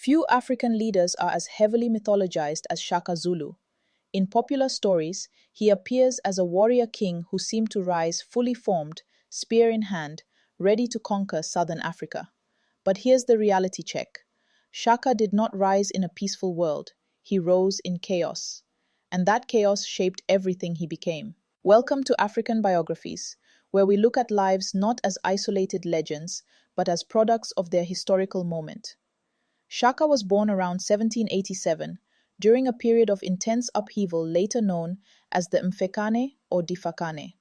Few African leaders are as heavily mythologized as Shaka Zulu. In popular stories, he appears as a warrior king who seemed to rise fully formed, spear in hand, ready to conquer southern Africa. But here's the reality check. Shaka did not rise in a peaceful world. He rose in chaos. And that chaos shaped everything he became. Welcome to African Biographies, where we look at lives not as isolated legends, but as products of their historical moment. Shaka was born around 1787, during a period of intense upheaval later known as the Mfecane or Difakane.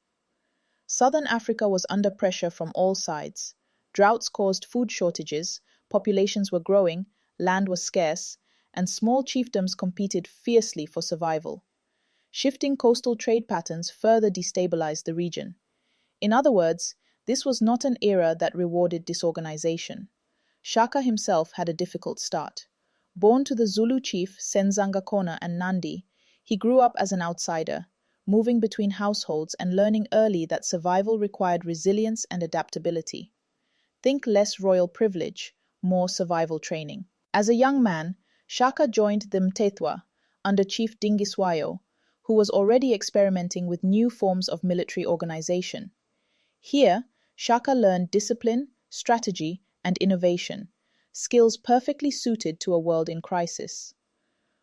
Southern Africa was under pressure from all sides. Droughts caused food shortages, populations were growing, land was scarce, and small chiefdoms competed fiercely for survival. Shifting coastal trade patterns further destabilized the region. In other words, this was not an era that rewarded disorganization. Shaka himself had a difficult start. Born to the Zulu chief Senzanga Kona and Nandi, he grew up as an outsider, moving between households and learning early that survival required resilience and adaptability. Think less royal privilege, more survival training. As a young man, Shaka joined the Mtethwa under Chief Dingiswayo, who was already experimenting with new forms of military organization. Here, Shaka learned discipline, strategy, and innovation, skills perfectly suited to a world in crisis.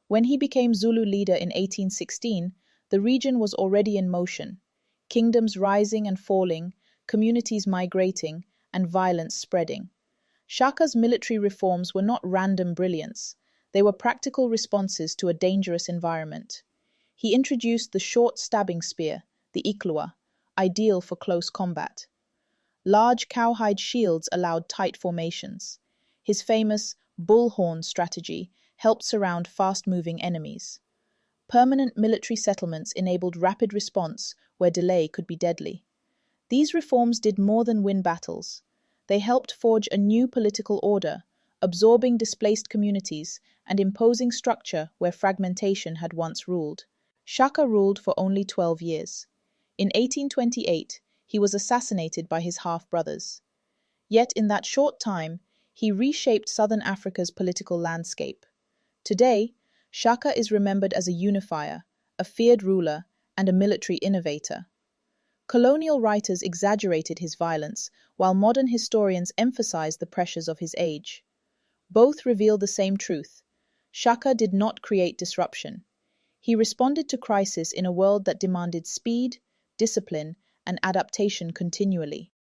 When he became Zulu leader in 1816, the region was already in motion, kingdoms rising and falling, communities migrating, and violence spreading. Shaka's military reforms were not random brilliance, they were practical responses to a dangerous environment. He introduced the short stabbing spear, the Iklua, ideal for close combat. Large cowhide shields allowed tight formations. His famous bullhorn strategy helped surround fast-moving enemies. Permanent military settlements enabled rapid response where delay could be deadly. These reforms did more than win battles. They helped forge a new political order, absorbing displaced communities and imposing structure where fragmentation had once ruled. Shaka ruled for only 12 years. In 1828, he was assassinated by his half-brothers. Yet in that short time, he reshaped southern Africa's political landscape. Today, Shaka is remembered as a unifier, a feared ruler, and a military innovator. Colonial writers exaggerated his violence, while modern historians emphasize the pressures of his age. Both reveal the same truth. Shaka did not create disruption. He responded to crisis in a world that demanded speed, discipline, and adaptation continually.